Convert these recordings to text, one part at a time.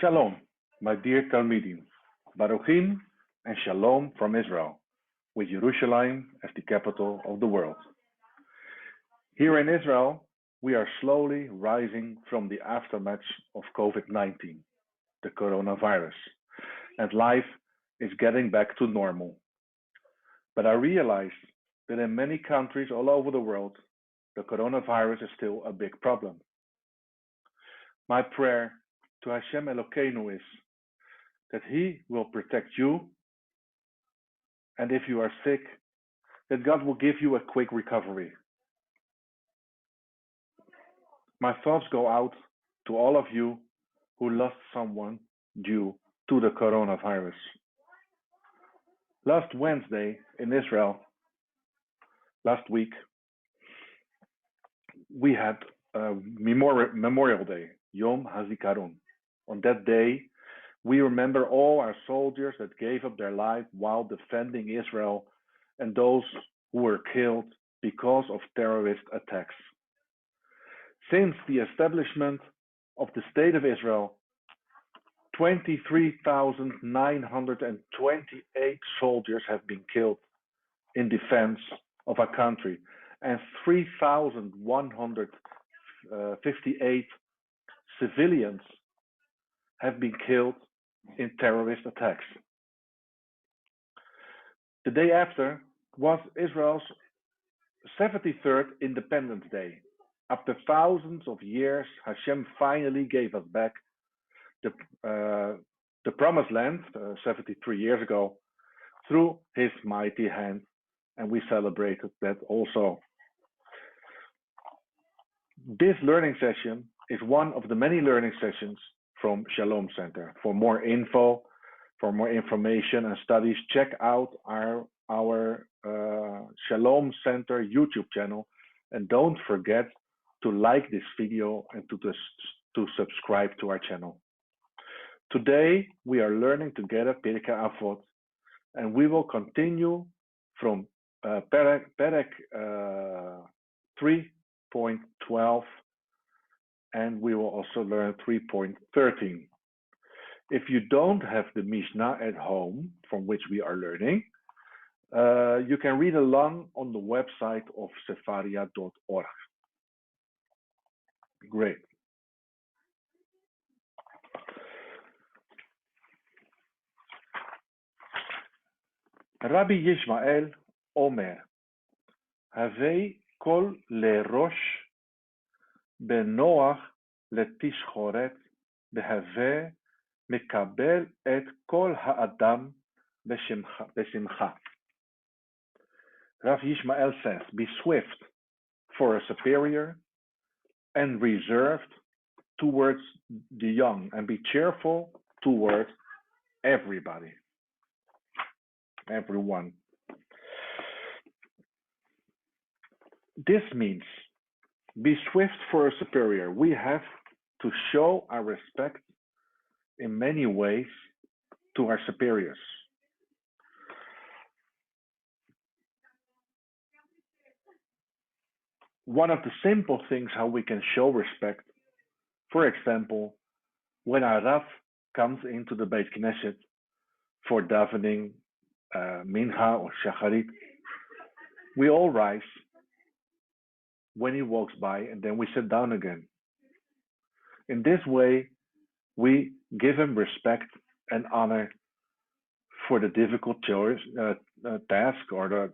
Shalom, my dear Talmidim, Baruchim and Shalom from Israel, with Jerusalem as the capital of the world. Here in Israel, we are slowly rising from the aftermath of COVID-19, the coronavirus, and life is getting back to normal. But I realize that in many countries all over the world, the coronavirus is still a big problem. My prayer to Hashem Elokeinu is that He will protect you, and if you are sick, that God will give you a quick recovery. My thoughts go out to all of you who lost someone due to the coronavirus. Last Wednesday in Israel, last week, we had Memorial Day, Yom HaZikaron. On that day, we remember all our soldiers that gave up their life while defending Israel and those who were killed because of terrorist attacks. Since the establishment of the State of Israel, 23,928 soldiers have been killed in defense of our country, and 3,158 civilians have been killed in terrorist attacks. The day after was Israel's 73rd Independence Day. After thousands of years, Hashem finally gave us back the promised land 73 years ago through His mighty hand, and we celebrated that also. This learning session is one of the many learning sessions from Shalom Center. For more info, for more information and studies, check out our Shalom Center YouTube channel, and don't forget to like this video and to subscribe to our channel. Today we are learning together Pirkei Avot, and we will continue from Perek 3.12, and we will also learn 3.13. If you don't have the Mishnah at home from which we are learning, you can read along on the website of sefaria.org. Great. Rabbi Yishmael Omer, Havei kol lerosh בנוח לתשחורת, בהווה מקבל את כל האדם בשמחה. Rav Yishmael says, be swift for a superior and reserved towards the young, and be cheerful towards everybody, everyone. This means be swift for a superior. We have to show our respect in many ways to our superiors. One of the simple things how we can show respect, for example, when our Rav comes into the Beit Knesset for davening Mincha or Shacharit, we all rise when he walks by, and then we sit down again. In this way, we give him respect and honor for the difficult task or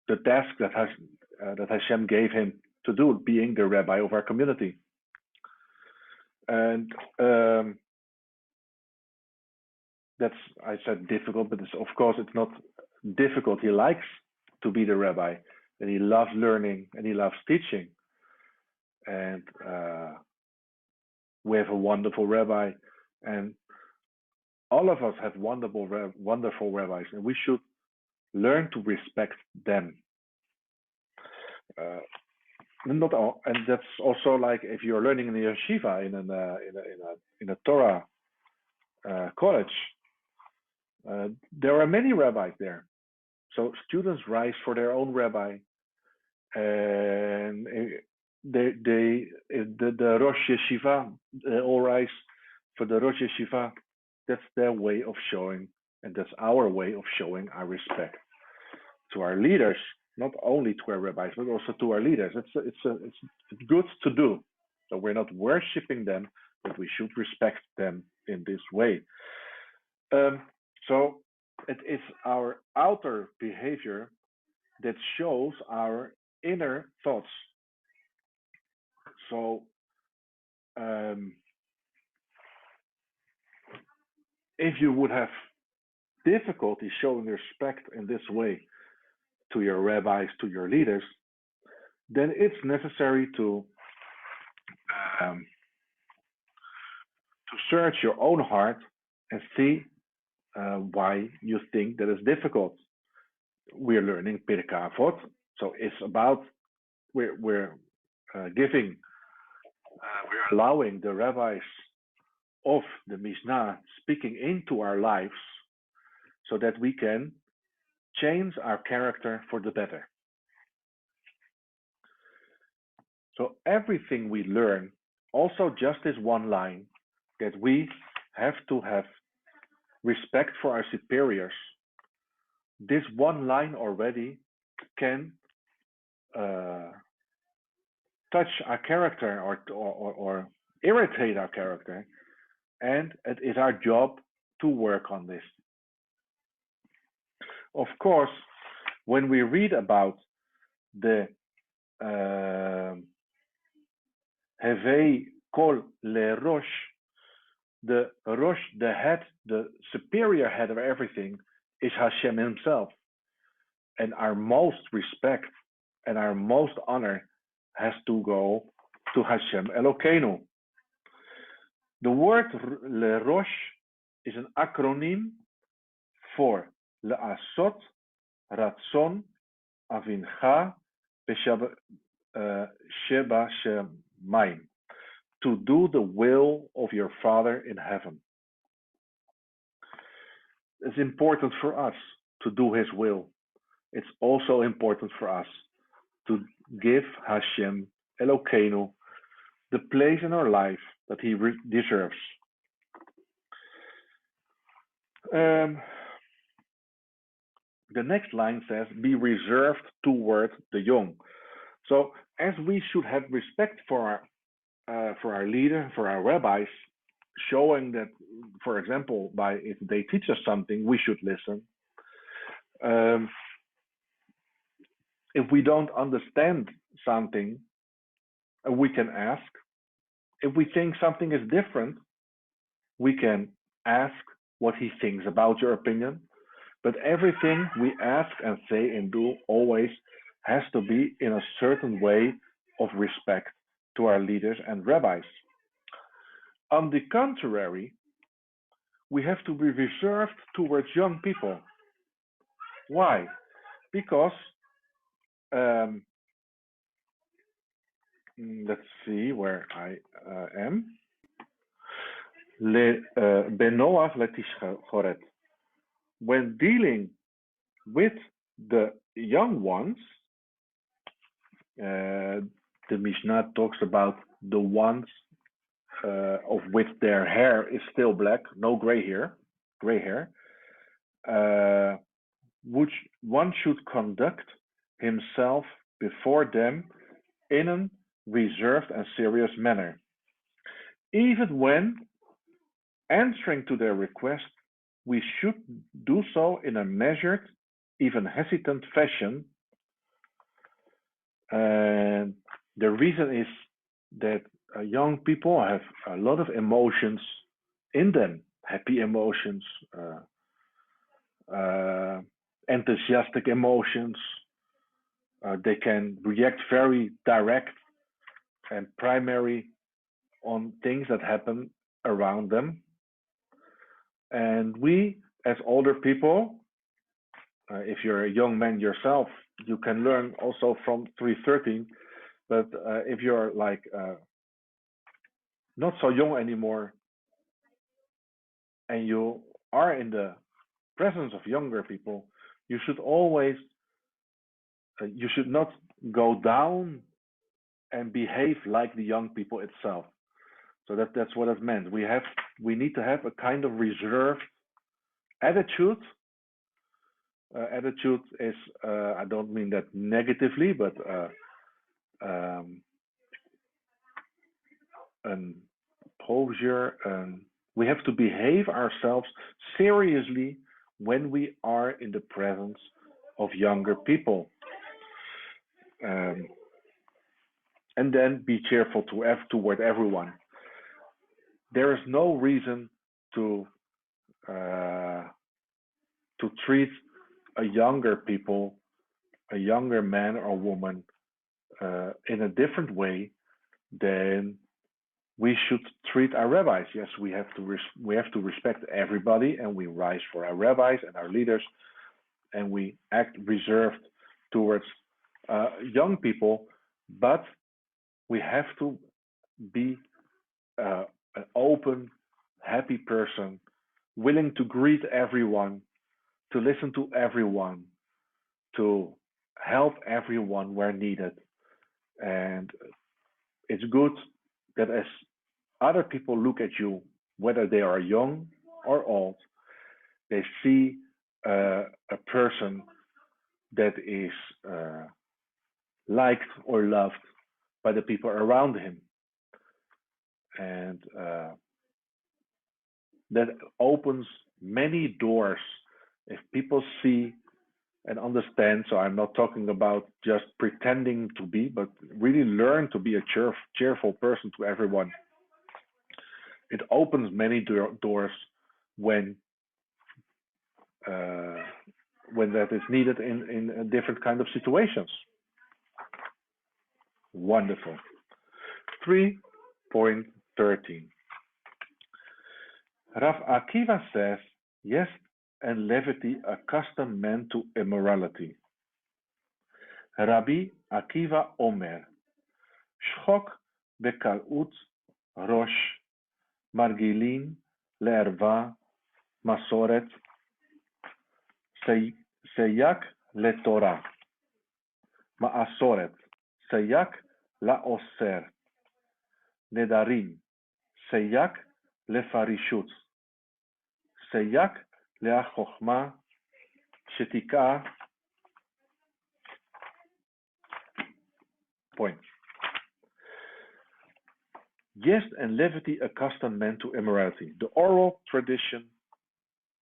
the task that Hashem gave him to do, being the rabbi of our community. And that's, I said difficult, but of course it's not difficult. He likes to be the rabbi, and he loves learning, and he loves teaching. And we have a wonderful rabbi, and all of us have wonderful rabbis, and we should learn to respect them. Not all, and that's also like if you're learning in a yeshiva, in a Torah college. There are many rabbis there, so students rise for their own rabbi, and the Rosh Yeshiva all rise For the Rosh Yeshiva, that's their way of showing, and that's our way of showing our respect to our leaders, not only to our rabbis, but also to our leaders. It's good to do. So we're not worshiping them, but we should respect them in this way. So it is our outer behavior that shows our inner thoughts. So if you would have difficulty showing respect in this way to your rabbis, to your leaders, then it's necessary to search your own heart and see why you think that is difficult. We're learning Pirkei Avot, so it's about we're allowing the rabbis of the Mishnah speaking into our lives so that we can change our character for the better. So everything we learn, also just this one line, that we have to have respect for our superiors. This one line already can touch our character or irritate our character, and it is our job to work on this. Of course, when we read about the Hevei Kol Le Rosh, the Rosh, the head, the superior head of everything, is Hashem himself. And our most respect and our most honor has to go to Hashem Elokeinu. The word Le Rosh is an acronym for Le'asot Ratzon Avincha Sheba Shemayim, to do the will of your Father in heaven. It's important for us to do His will. It's also important for us to give Hashem Elokeinu the place in our life that He deserves. The next line says, be reserved toward the young. So as we should have respect for our leader, for our rabbis, showing that, for example, by if they teach us something, we should listen. If we don't understand something, we can ask. If we think something is different, we can ask what he thinks about your opinion. But everything we ask and say and do always has to be in a certain way of respect to our leaders and rabbis. On the contrary, we have to be reserved towards young people. Why? Because, let's see where I am. Benoach letishchoret. When dealing with the young ones, the Mishnah talks about the ones of which their hair is still black, no gray hair, which one should conduct himself before them in a reserved and serious manner. Even when answering to their request, we should do so in a measured, even hesitant fashion. And the reason is that young people have a lot of emotions in them, happy emotions, enthusiastic emotions. They can react very direct and primary on things that happen around them. And we, as older people, if you're a young man yourself, you can learn also from 313. But if you're like not so young anymore, and you are in the presence of younger people, you should always, you should not go down and behave like the young people itself. So that's what it meant. We need to have a kind of reserved attitude. Attitude is, I don't mean that negatively, but an posture. We have to behave ourselves seriously when we are in the presence of younger people. And then be cheerful toward everyone. There is no reason to treat a younger man or woman, in a different way than we should treat our rabbis. Yes, we have to respect everybody, and we rise for our rabbis and our leaders, and we act reserved towards young people, but we have to be an open, happy person, willing to greet everyone, to listen to everyone, to help everyone where needed. And it's good that as other people look at you, whether they are young or old, they see a person that is liked or loved by the people around him. And that opens many doors if people see and understand. So I'm not talking about just pretending to be, but really learn to be a cheerful person to everyone. It opens many doors when that is needed in different kind of situations. Wonderful. 3.13. Rav Akiva says, yes, and levity accustom men to immorality. Rabbi Akiva Omer, Shchok bekalut rosh, margilin le'erva masoret, seyak leTorah, ma'asoret, seyak la'oser, nedarim, seyak lefarishut, seyak le'achokma, shetika. Point. Yes, and levity accustom men to immorality. The oral tradition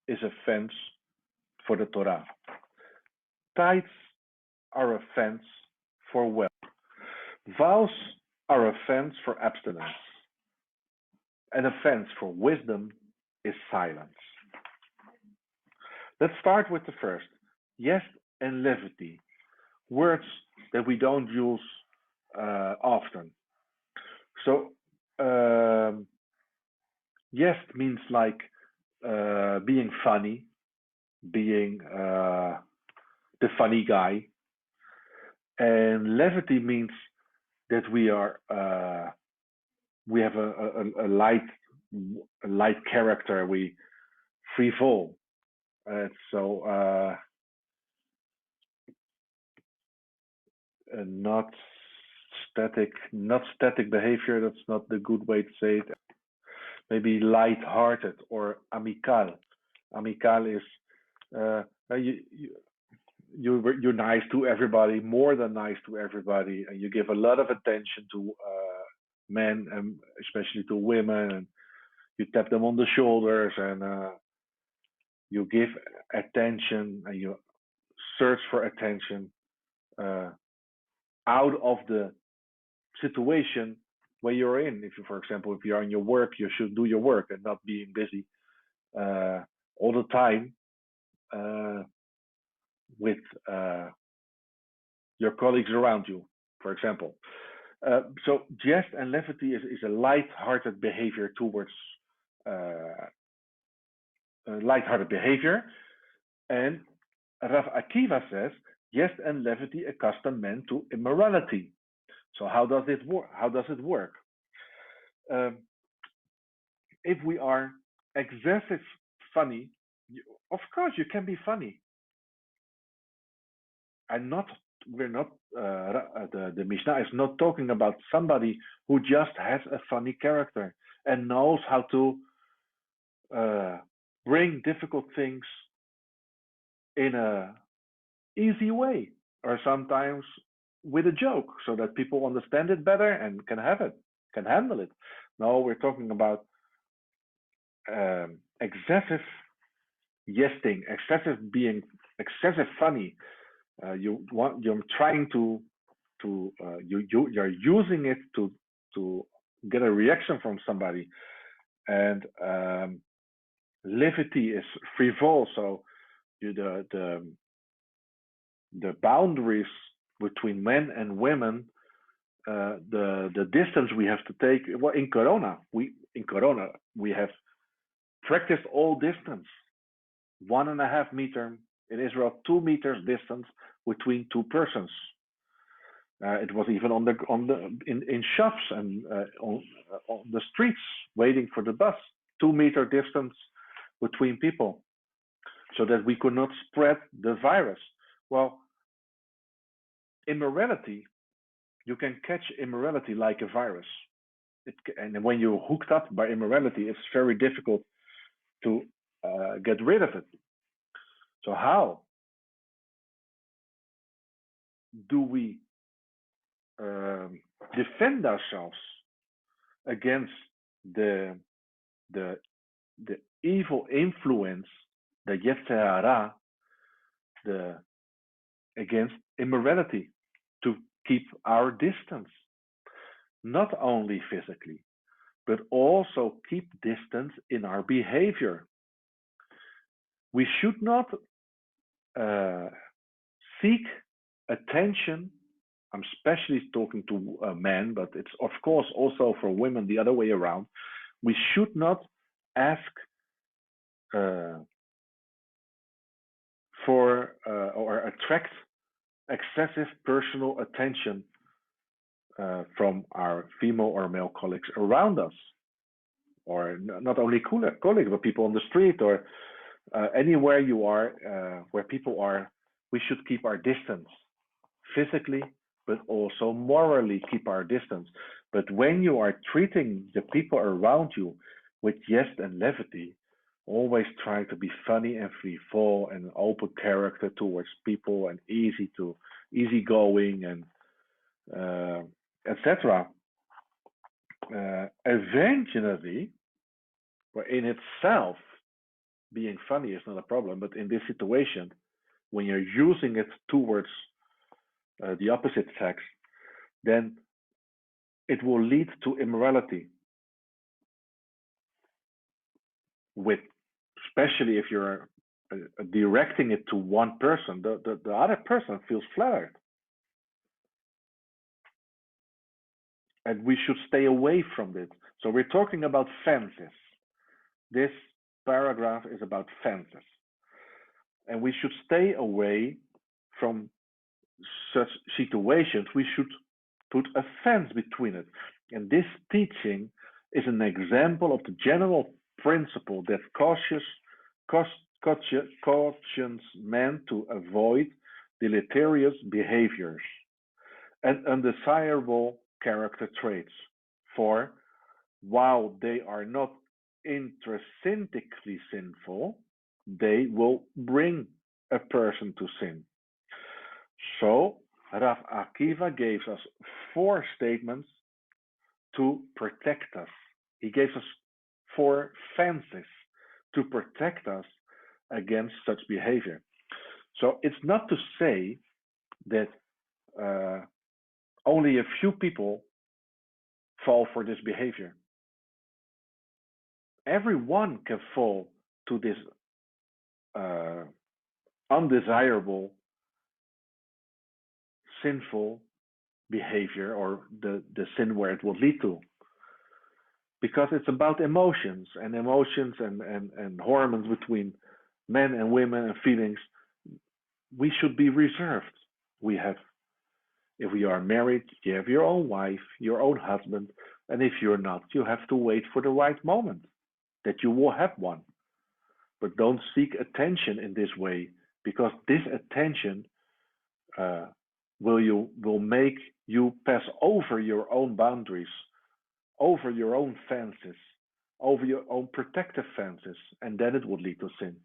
is a fence for the Torah. Tithes are a fence for wealth. Vows are a fence for abstinence. And a fence for wisdom is silence. Let's start with the first. Yes, and levity. Words that we don't use often. So, yes means like being funny, being the funny guy, and levity means that we have a light character. We frivol. So not static behavior. That's not the good way to say it. Maybe light-hearted or amical. Amical is you're nice to everybody, more than nice to everybody, and you give a lot of attention to men and especially to women, and you tap them on the shoulders, and you give attention, and you search for attention out of the situation where you're in. If you, for example, if you're on your work, you should do your work and not being busy all the time with your colleagues around you, for example. So jest and levity is a light-hearted behavior towards light-hearted behavior. And Rav Akiva says, jest and levity accustom men to immorality. So how does it work? If we are excessive funny, of course you can be funny. We're not. The Mishnah is not talking about somebody who just has a funny character and knows how to bring difficult things in a easy way, or sometimes with a joke, so that people understand it better and can handle it. No, we're talking about excessive jesting, excessive funny. You're trying you're using it to get a reaction from somebody, and levity is frivole. So the boundaries between men and women, the distance we have to take. Well, in Corona we have practiced all distance, 1.5 meter in Israel, 2 meters distance between two persons. It was even in shops and on the streets waiting for the bus, 2 meter distance between people, so that we could not spread the virus. Well, immorality, you can catch immorality like a virus. And when you're hooked up by immorality, it's very difficult to get rid of it. So how do we defend ourselves against the evil influence, the Yetzer Hara, against immorality, to keep our distance, not only physically, but also keep distance in our behavior. We should not seek attention. I'm especially talking to men, but it's of course also for women the other way around. We should not ask for or attract excessive personal attention from our female or male colleagues around us, or not only colleagues, but people on the street, or anywhere you are, where people are. We should keep our distance physically, but also morally keep our distance. But when you are treating the people around you with jest and levity, always trying to be funny and free-fall and open character towards people and easygoing and etc. Eventually, well, in itself, being funny is not a problem, but in this situation, when you're using it towards the opposite sex, then it will lead to immorality. Especially if you're directing it to one person, the other person feels flattered. And we should stay away from it. So we're talking about fences. This paragraph is about fences. And we should stay away from such situations. We should put a fence between it. And this teaching is an example of the general principle that cautions men to avoid deleterious behaviors and undesirable character traits. For while they are not intrinsically sinful, they will bring a person to sin. So Rav Akiva gave us 4 statements to protect us. He gave us 4 fences to protect us against such behavior. So it's not to say that only a few people fall for this behavior. Everyone can fall to this undesirable, sinful behavior, or the sin where it will lead to. Because it's about emotions and hormones between men and women and feelings. We should be reserved. If we are married, you have your own wife, your own husband, and if you're not, you have to wait for the right moment that you will have one. But don't seek attention in this way, because this attention will make you pass over your own boundaries, over your own fences, over your own protective fences, and then it would lead to sin.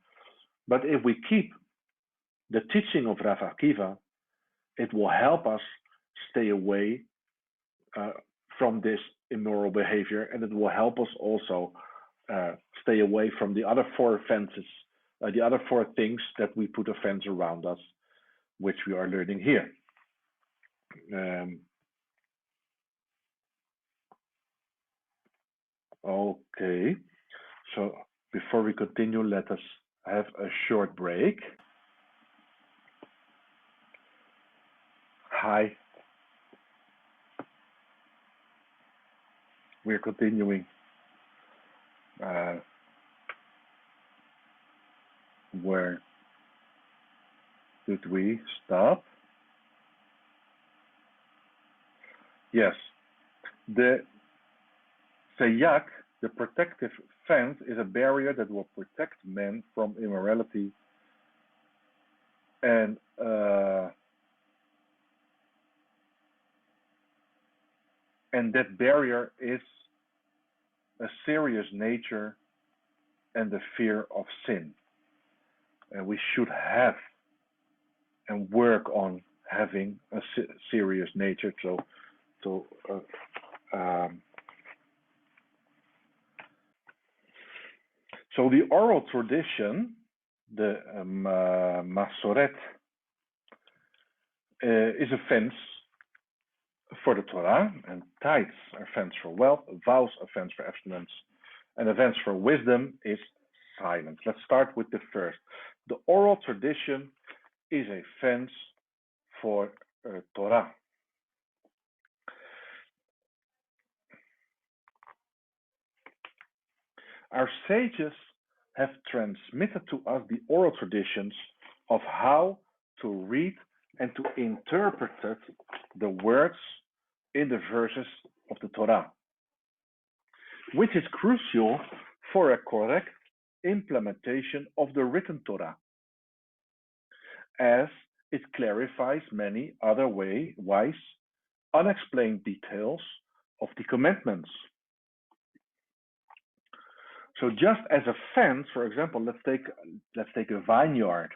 But if we keep the teaching of Rav Akiva, it will help us stay away from this immoral behavior, and it will help us also stay away from the other four fences, the other four things that we put a fence around us, which we are learning here. Okay, so before we continue, let us have a short break. Hi. We're continuing. Where did we stop? Yes, the Sayak, the protective fence, is a barrier that will protect men from immorality and that barrier is a serious nature and the fear of sin. And we should have and work on having a serious nature. So the oral tradition, the Masoret, is a fence for the Torah, and tithes are fence for wealth, vows are fence for abstinence, and a fence for wisdom is silence. Let's start with the first. The oral tradition is a fence for Torah. Our sages have transmitted to us the oral traditions of how to read and to interpret the words in the verses of the Torah, which is crucial for a correct implementation of the written Torah, as it clarifies many other wise, unexplained details of the commandments. So just as a fence, for example, let's take a vineyard.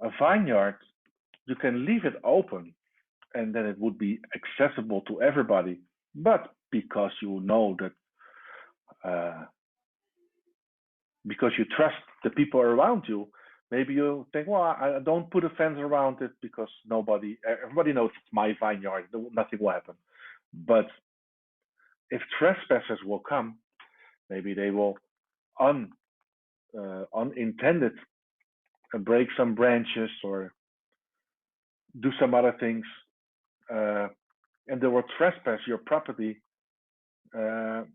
A vineyard, you can leave it open and then it would be accessible to everybody. But because you know that, because you trust the people around you, maybe you think, well, I don't put a fence around it because everybody knows it's my vineyard, nothing will happen. But if trespassers will come, maybe they will unintended break some branches or do some other things, and they will trespass your property. You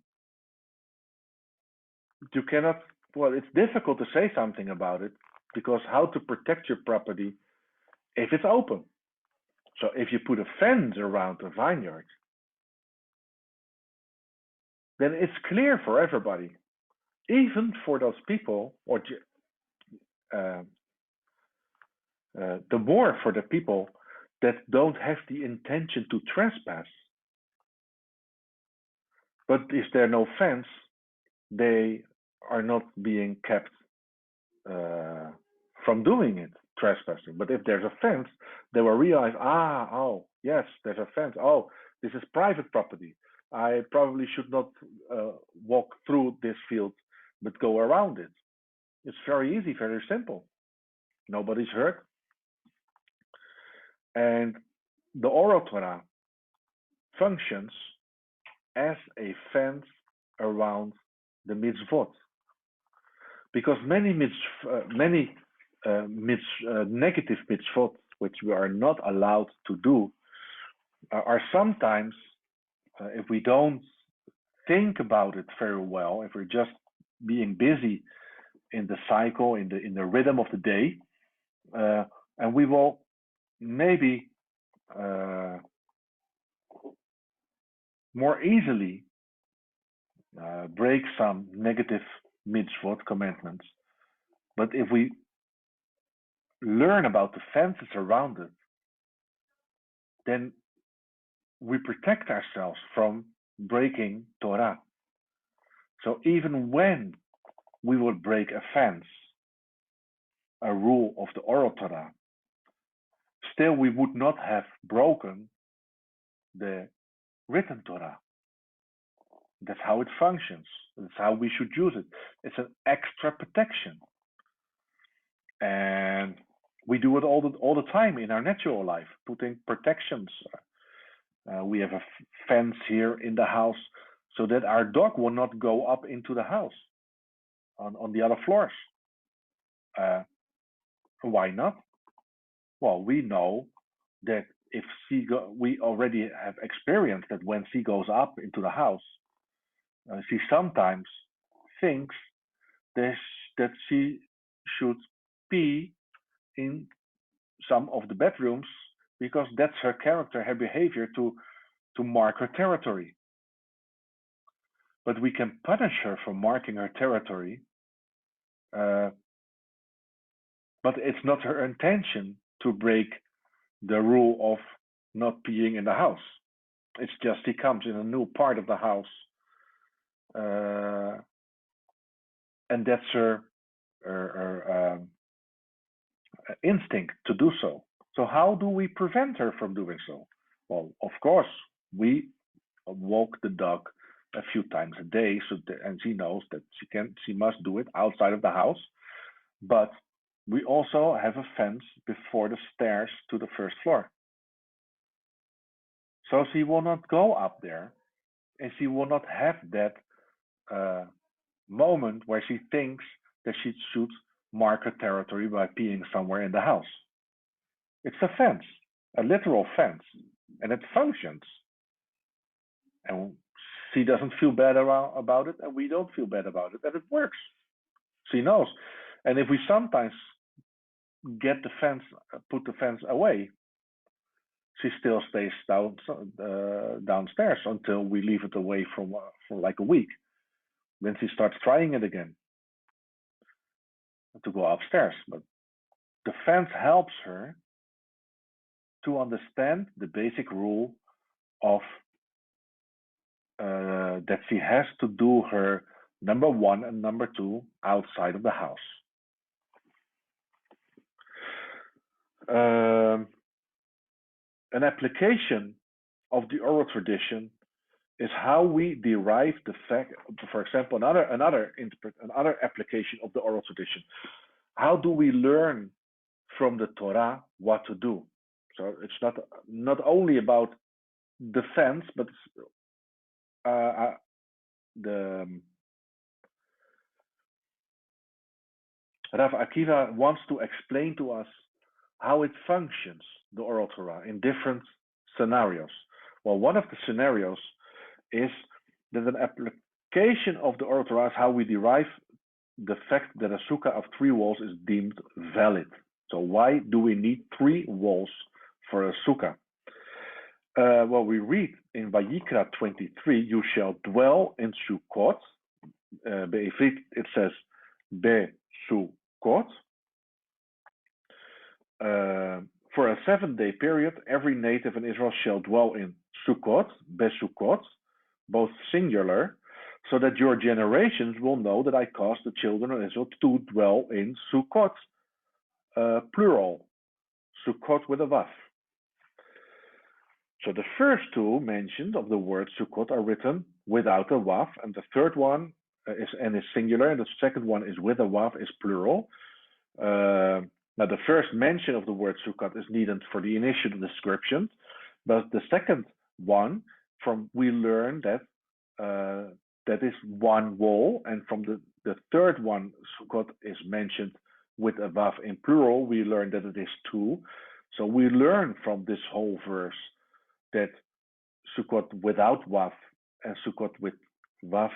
cannot, well, it's difficult to say something about it, because how to protect your property if it's open? So if you put a fence around a vineyard, then it's clear for everybody, even for those people, or the more for the people that don't have the intention to trespass. But if there's no fence, they are not being kept from doing it, trespassing. But if there's a fence, they will realize, oh, yes, there's a fence. Oh, this is private property. I probably should not walk through this field, but go around it. It's very easy, very simple. Nobody's hurt. And the oral Torah functions as a fence around the mitzvot, because many negative mitzvot, which we are not allowed to do, are sometimes, if we don't think about it very well, if we're just being busy in the cycle, in the rhythm of the day, and we will maybe more easily break some negative mitzvot commandments. But if we learn about the fences around it, then we protect ourselves from breaking Torah. So even when we would break a fence, a rule of the oral Torah, still we would not have broken the written Torah. That's how it functions. That's how we should use it. It's an extra protection. And we do it all the time in our natural life, putting protections. We have a fence here in the house so that our dog will not go up into the house on the other floors. Why not? Well, we know that if we already have experienced that when she goes up into the house, she sometimes thinks that she should pee in some of the bedrooms because that's her character, her behavior to mark her territory. But we can punish her for marking her territory, but it's not her intention to break the rule of not peeing in the house. It's just he comes in a new part of the house, and that's her instinct to do so. So how do we prevent her from doing so? Well, of course, we walk the dog a few times a day, and she knows that she must do it outside of the house. But we also have a fence before the stairs to the first floor. So she will not go up there, and she will not have that moment where she thinks that she should mark her territory by peeing somewhere in the house. It's a fence, a literal fence, and it functions. And she doesn't feel bad about it, and we don't feel bad about it, and it works. She knows. And if we sometimes put the fence away, she still stays downstairs until we leave it away for like a week. Then she starts trying it again to go upstairs. But the fence helps her to understand the basic rule of that she has to do her number 1 and number 2 outside of the house. An application of the oral tradition is how we derive the fact. For example, another application of the oral tradition. How do we learn from the Torah what to do? So it's not only about defense, but Rav Akiva wants to explain to us how it functions, the oral Torah, in different scenarios. Well, one of the scenarios is that an application of the oral Torah is how we derive the fact that a sukkah of 3 walls is deemed valid. So why do we need 3 walls for a sukkah? Well, we read in Vayikra 23, you shall dwell in Sukkot. Be'ivrit it says Be-Sukkot. For a 7-day period, every native in Israel shall dwell in Sukkot, Be-Sukkot, both singular, so that your generations will know that I caused the children of Israel to dwell in Sukkot, plural, Sukkot with a Vav. So the first 2 mentioned of the word Sukkot are written without a Vav, and the third one is singular, and the second one is with a Vav, is plural. Now the first mention of the word Sukkot is needed for the initial description, but the second one, we learn that that is 1 wall, and from the third one, Sukkot is mentioned with a Vav in plural, we learn that it is 2. So we learn from this whole verse that Sukkot without Vav and Sukkot with Vav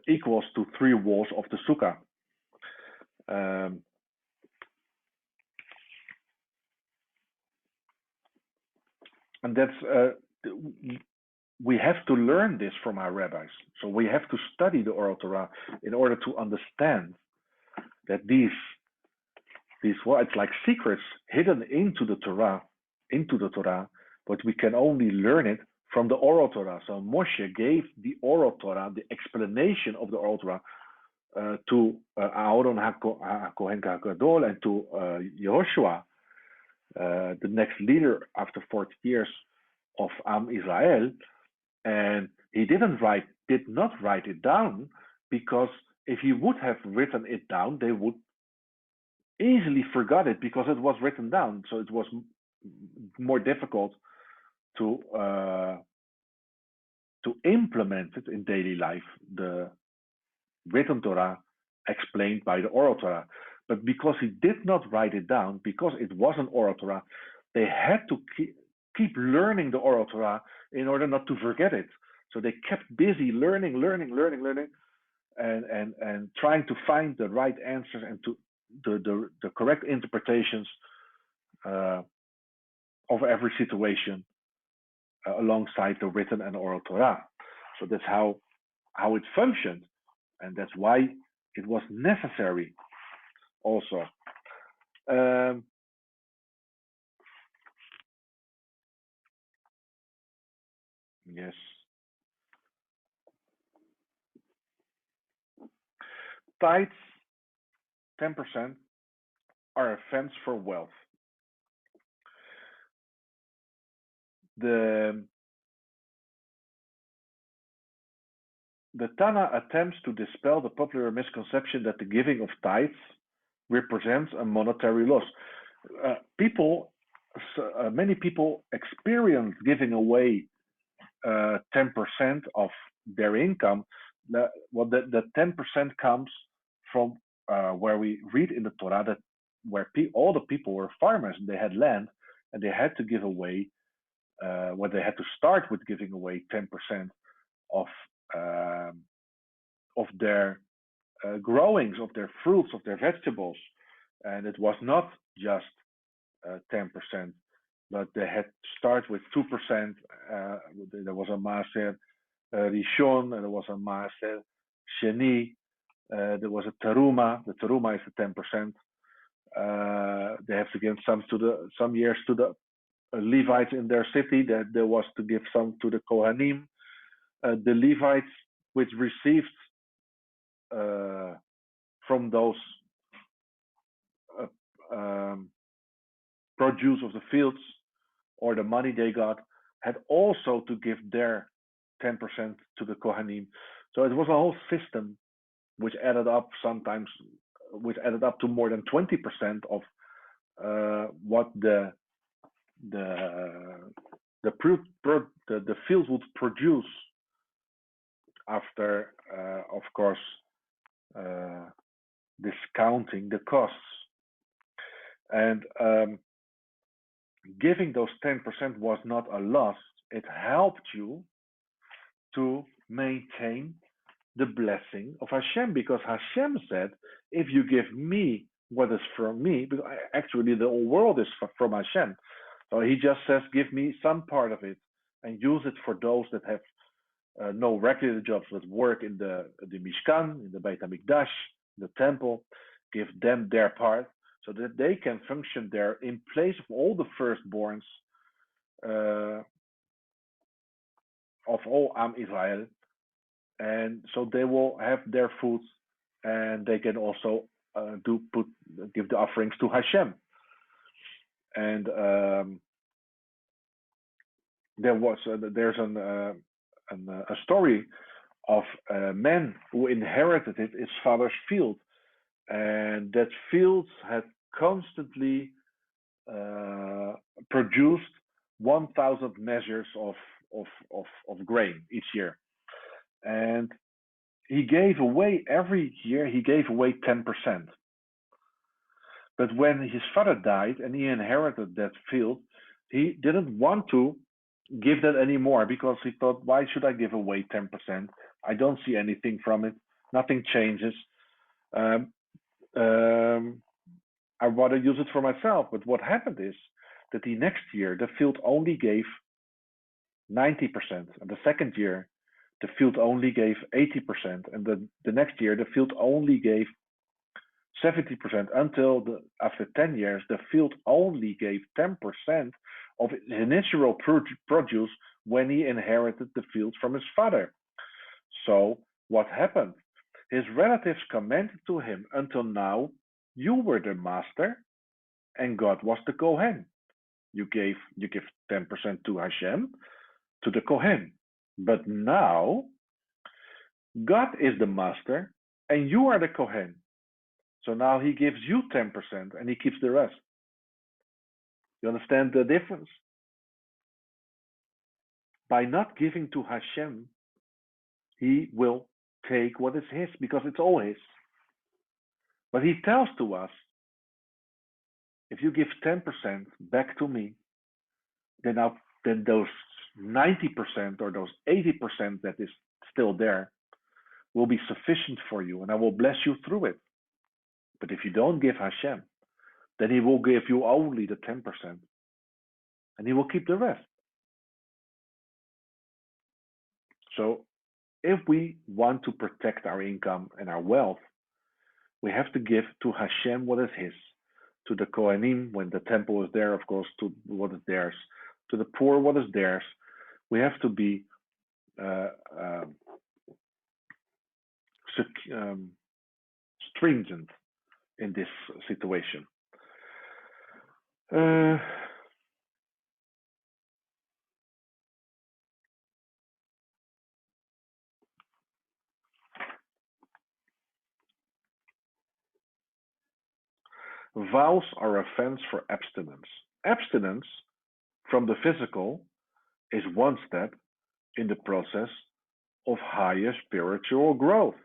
equals to 3 walls of the Sukkah. And that's we have to learn this from our rabbis. So we have to study the oral Torah in order to understand that these words, like secrets hidden into the Torah, but we can only learn it from the oral Torah. So Moshe gave the oral Torah, the explanation of the oral Torah, to Aaron HaKohen HaGadol and to Yehoshua, the next leader after 40 years of Am Israel. And he did not write it down, because if he would have written it down, they would easily forgot it, because it was written down. So it was more difficult to implement it in daily life, the written Torah explained by the oral Torah. But because he did not write it down, because it was an oral Torah, they had to keep learning the oral Torah in order not to forget it. So they kept busy learning, and trying to find the right answers and to the correct interpretations of every situation alongside the written and oral Torah. So that's how it functioned, and that's why it was necessary also. Yes. Tithes, 10%, are a fence for wealth. The Tana attempts to dispel the popular misconception that the giving of tithes represents a monetary loss. Many people experience giving away 10% of their income. The 10% comes from where we read in the Torah that where all the people were farmers and they had land, and they had to give away, they had to start with giving away 10% of their growings, of their fruits, of their vegetables. And it was not just 10%, but they had to start with 2%. There was a Maaser Rishon, and there was a Maaser Sheni, there was a Teruma. The Teruma is the 10%. They have to give some years to the Levites in their city. That there was to give some to the Kohanim. The Levites, which received from those produce of the fields or the money they got, had also to give their 10% to the Kohanim. So it was a whole system which added up to more than 20% of what the field would produce after, of course, discounting the costs. And giving those 10% was not a loss. It helped you to maintain the blessing of Hashem, because Hashem said, if you give me what is from me, because actually the whole world is from Hashem. So he just says, give me some part of it and use it for those that have no regular jobs, but work in the Mishkan, in the Beit HaMikdash, the temple. Give them their part so that they can function there in place of all the firstborns of all Am Israel. And so they will have their food, and they can also give the offerings to Hashem. And there's a story of a man who inherited his father's field, and that field had constantly produced 1,000 measures of grain each year. And he gave away every year, 10%. But when his father died and he inherited that field, he didn't want to give that anymore, because he thought, why should I give away 10%? I don't see anything from it. Nothing changes. I want to use it for myself. But what happened is that the next year, the field only gave 90%. And the second year, the field only gave 80%. And the next year, the field only gave 70%, until after 10 years, the field only gave 10% of its initial produce, when he inherited the fields from his father. So what happened? His relatives commented to him, until now, you were the master and God was the Kohen. You give 10% to Hashem, to the Kohen. But now, God is the master and you are the Kohen. So now he gives you 10% and he keeps the rest. You understand the difference? By not giving to Hashem, he will take what is his, because it's all his. But he tells to us, if you give 10% back to me, then those 90% or those 80% that is still there will be sufficient for you, and I will bless you through it. But if you don't give Hashem, then he will give you only the 10%, and he will keep the rest. So if we want to protect our income and our wealth, we have to give to Hashem what is his, to the Kohanim when the temple is there, of course, to what is theirs, to the poor what is theirs. We have to be stringent in this situation. Vows are a fence for abstinence. Abstinence from the physical is one step in the process of higher spiritual growth.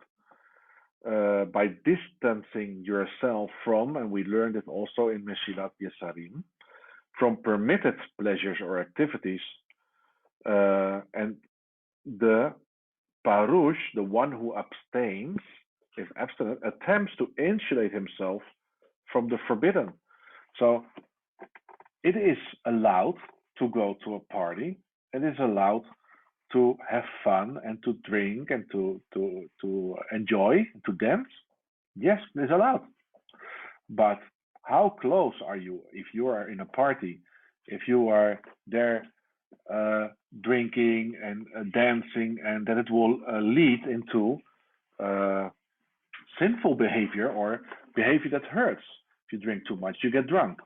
By distancing yourself from, and we learned it also in Meshilat Yesarim, from permitted pleasures or activities, and the Parush, the one who abstains, is abstinent, attempts to insulate himself from the forbidden. So it is allowed to go to a party. It is allowed to have fun and to drink and to enjoy, to dance. Yes, it is allowed. But how close are you if you are in a party, if you are there drinking and dancing, and that it will lead into sinful behavior or behavior that hurts? If you drink too much, you get drunk.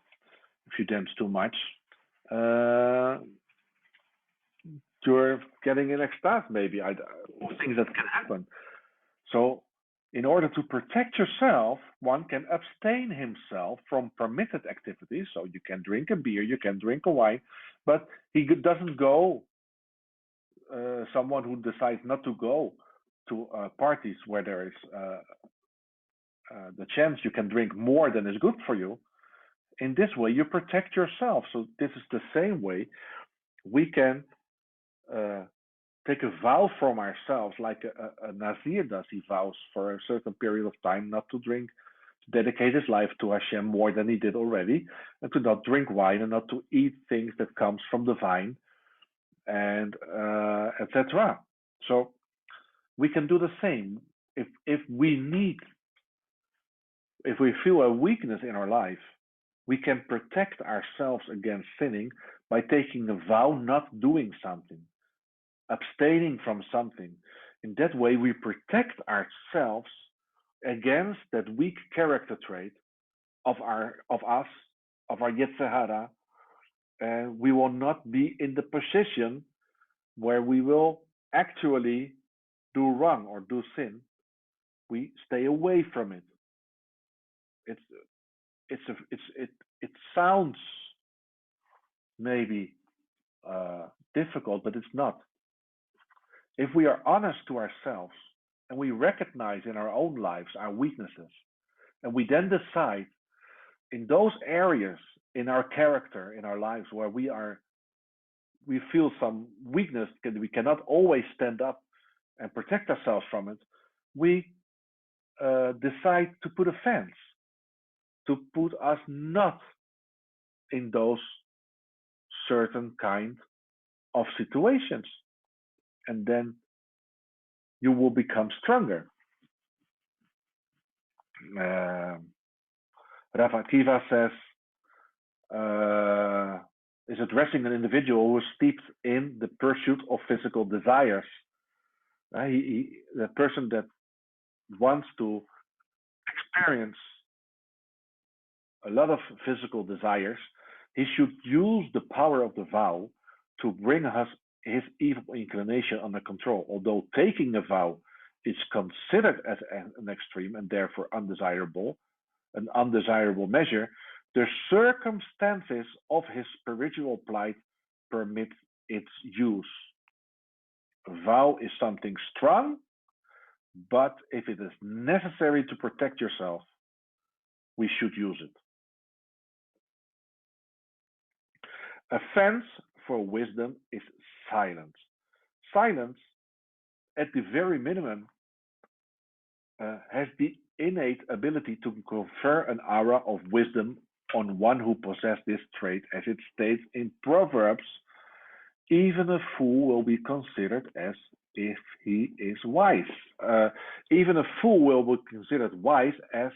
If you dance too much, you're getting in ecstasy, maybe. Things that can happen. So in order to protect yourself, one can abstain himself from permitted activities. So you can drink a beer, you can drink a wine, but he doesn't go, someone who decides not to go to parties where there is the chance you can drink more than is good for you. In this way, you protect yourself. So this is the same way we can take a vow from ourselves, like a Nazir does. He vows for a certain period of time not to drink, to dedicate his life to Hashem more than he did already, and to not drink wine and not to eat things that comes from the vine, and etc. So we can do the same. If we feel a weakness in our life, we can protect ourselves against sinning by taking a vow not doing something, abstaining from something. In that way, we protect ourselves against that weak character trait of our Yetzer Hara, and we will not be in the position where we will actually do wrong or do sin. We stay away from it. It sounds maybe difficult, but it's not. If we are honest to ourselves and we recognize in our own lives our weaknesses, and we then decide in those areas in our character, in our lives where we feel some weakness, we cannot always stand up and protect ourselves from it, we decide to put a fence, to put us not in those certain kind of situations. And then you will become stronger. Rav Akiva says, is addressing an individual who is steeped in the pursuit of physical desires. The person that wants to experience a lot of physical desires, he should use the power of the vow to bring his evil inclination under control. Although taking a vow is considered as an extreme and therefore an undesirable measure, the circumstances of his spiritual plight permit its use. A vow is something strong, but if it is necessary to protect yourself, we should use it. A fence for wisdom is silence. Silence, at the very minimum, has the innate ability to confer an aura of wisdom on one who possesses this trait, as it states in Proverbs, even a fool will be considered as if he is wise. Even a fool will be considered wise as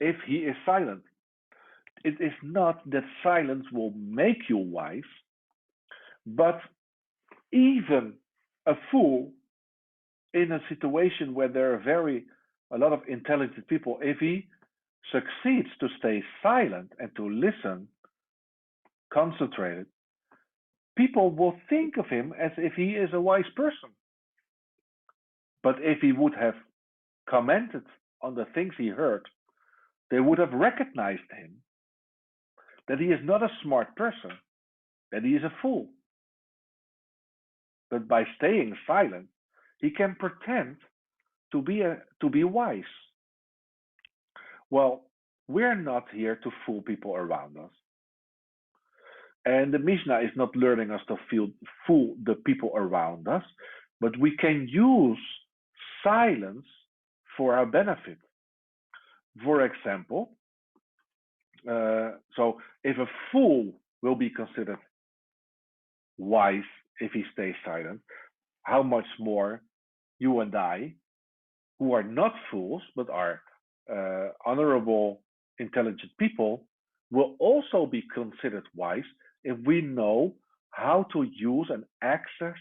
if he is silent. It is not that silence will make you wise, but even a fool in a situation where there are a lot of intelligent people, if he succeeds to stay silent and to listen, concentrated, people will think of him as if he is a wise person. But if he would have commented on the things he heard, they would have recognized him that he is not a smart person, that he is a fool. But by staying silent, he can pretend to be wise. Well, we're not here to fool people around us. And the Mishnah is not learning us to fool the people around us, but we can use silence for our benefit. For example, so if a fool will be considered wise if he stays silent, how much more you and I, who are not fools but are honorable, intelligent people, will also be considered wise if we know how to use and access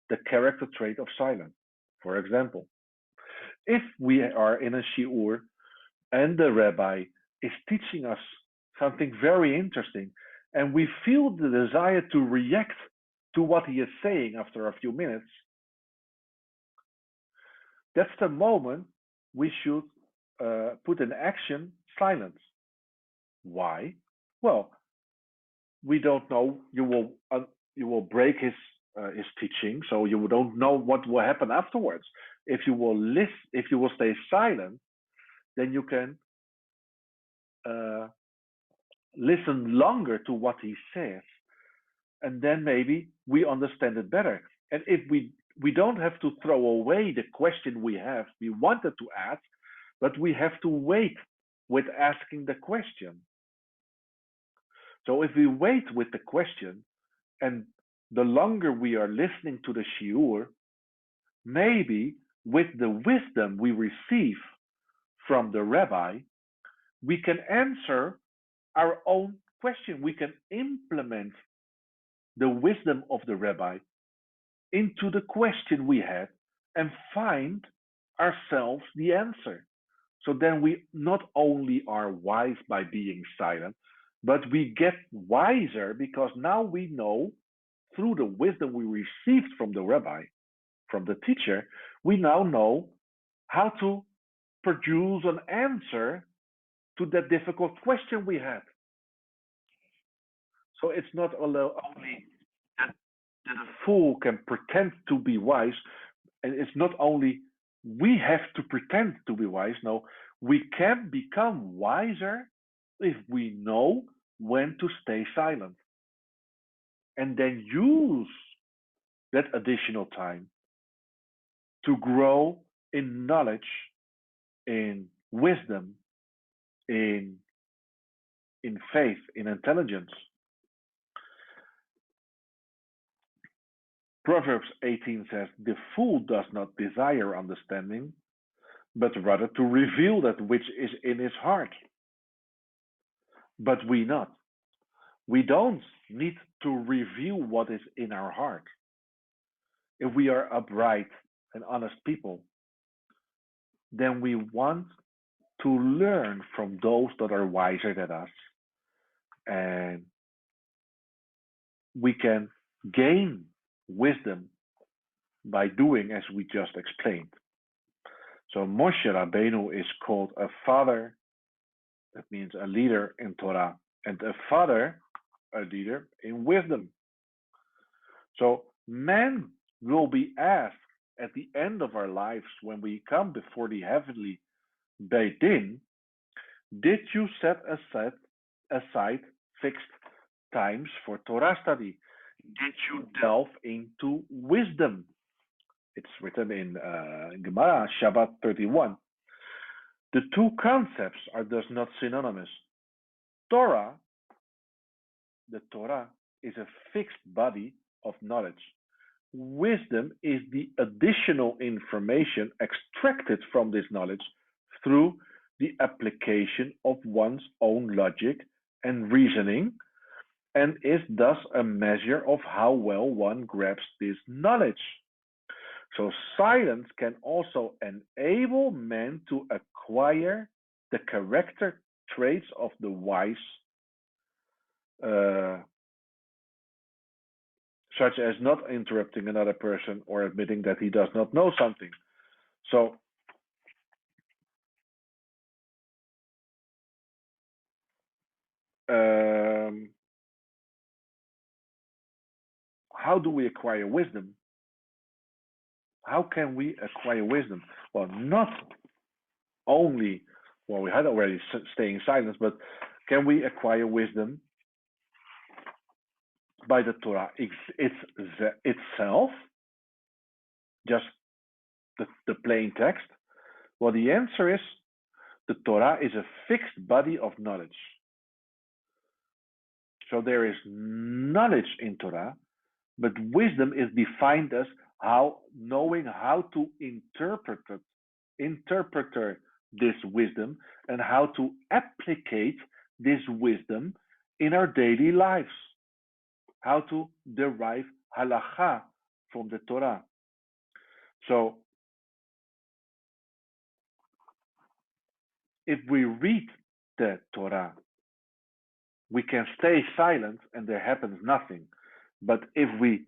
the character trait of silence. For example, if we are in a shiur and the rabbi is teaching us something very interesting and we feel the desire to react to what he is saying after a few minutes, that's the moment we should put in action silence. Why? Well, we don't know. You will break his teaching, so you don't know what will happen afterwards. If you will stay silent, then you can listen longer to what he says, and then maybe we understand it better. And if we don't have to throw away the question we wanted to ask, but we have to wait with asking the question. So if we wait with the question, and the longer we are listening to the shiur, maybe with the wisdom we receive from the rabbi, we can answer our own question. We can implement the wisdom of the rabbi into the question we had and find ourselves the answer. So then we not only are wise by being silent, but we get wiser because now we know through the wisdom we received from the rabbi, from the teacher, we now know how to produce an answer to that difficult question we had. So it's not only that a fool can pretend to be wise, and it's not only we have to pretend to be wise. No, we can become wiser if we know when to stay silent and then use that additional time to grow in knowledge, in wisdom, in faith, in intelligence. Proverbs 18 says, "The fool does not desire understanding, but rather to reveal that which is in his heart." But we not. We don't need to review what is in our heart. If we are upright and honest people, then we want to learn from those that are wiser than us, and we can gain wisdom by doing as we just explained. So Moshe Rabbeinu is called a father, that means a leader in Torah, and a father, a leader in wisdom. So men will be asked at the end of our lives when we come before the heavenly Beit Din, did you set aside fixed times for Torah study? Did you delve into wisdom? It's written in Gemara, Shabbat 31. The two concepts are thus not synonymous. The Torah, is a fixed body of knowledge. Wisdom is the additional information extracted from this knowledge through the application of one's own logic and reasoning, and is thus a measure of how well one grasps this knowledge. So silence can also enable men to acquire the character traits of the wise, such as not interrupting another person or admitting that he does not know something. So how do we acquire wisdom? How can we acquire wisdom? Well, not only, well, we had already staying silent, but can we acquire wisdom by the Torah itself, just the plain text? Well, the answer is the Torah is a fixed body of knowledge. So there is knowledge in Torah, but wisdom is defined as knowing how to interpret this wisdom and how to applicate this wisdom in our daily lives, how to derive halacha from the Torah. So if we read the Torah, we can stay silent and there happens nothing. But if we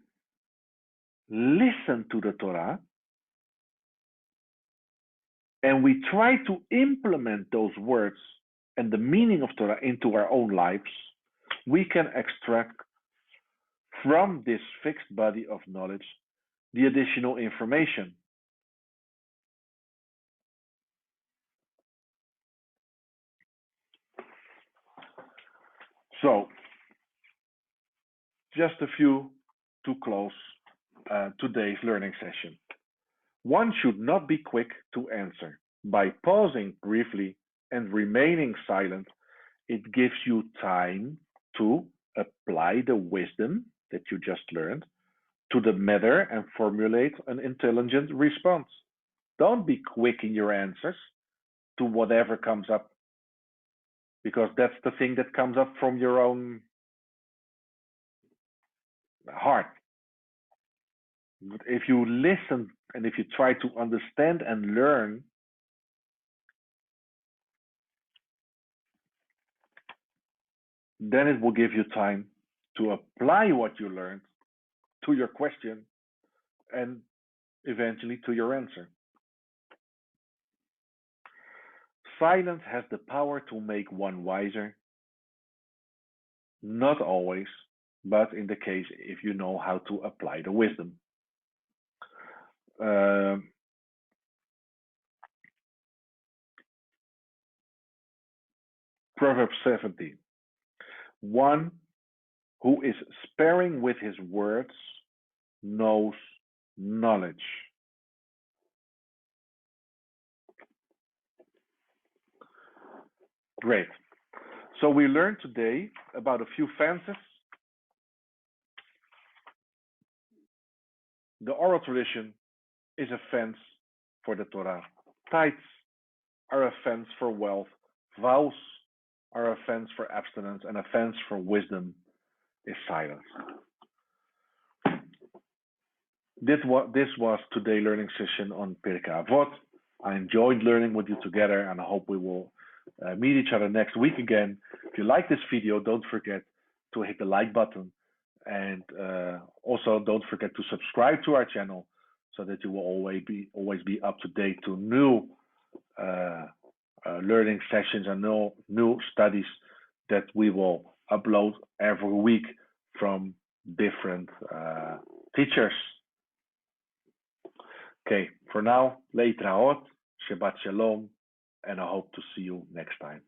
listen to the Torah and we try to implement those words and the meaning of Torah into our own lives, we can extract from this fixed body of knowledge the additional information. So, just a few to close today's learning session. One should not be quick to answer. By pausing briefly and remaining silent, it gives you time to apply the wisdom that you just learned to the matter and formulate an intelligent response. Don't be quick in your answers to whatever comes up, because that's the thing that comes up from your own heart. But if you listen and if you try to understand and learn, then it will give you time to apply what you learned to your question and eventually to your answer. Silence has the power to make one wiser. Not always, but in the case if you know how to apply the wisdom. Proverbs 17. One who is sparing with his words knows knowledge. Great. So we learned today about a few fences. The oral tradition is a fence for the Torah. Tithes are a fence for wealth. Vows are a fence for abstinence and a fence for wisdom. is silence. This was today's learning session on Pirkei Avot. I enjoyed learning with you together, and I hope we will meet each other next week again. If you like this video, don't forget to hit the like button, and also don't forget to subscribe to our channel so that you will always be up to date to new learning sessions and new studies that we will upload every week from different teachers. Okay, for now, Leitraot, Shabbat Shalom, and I hope to see you next time.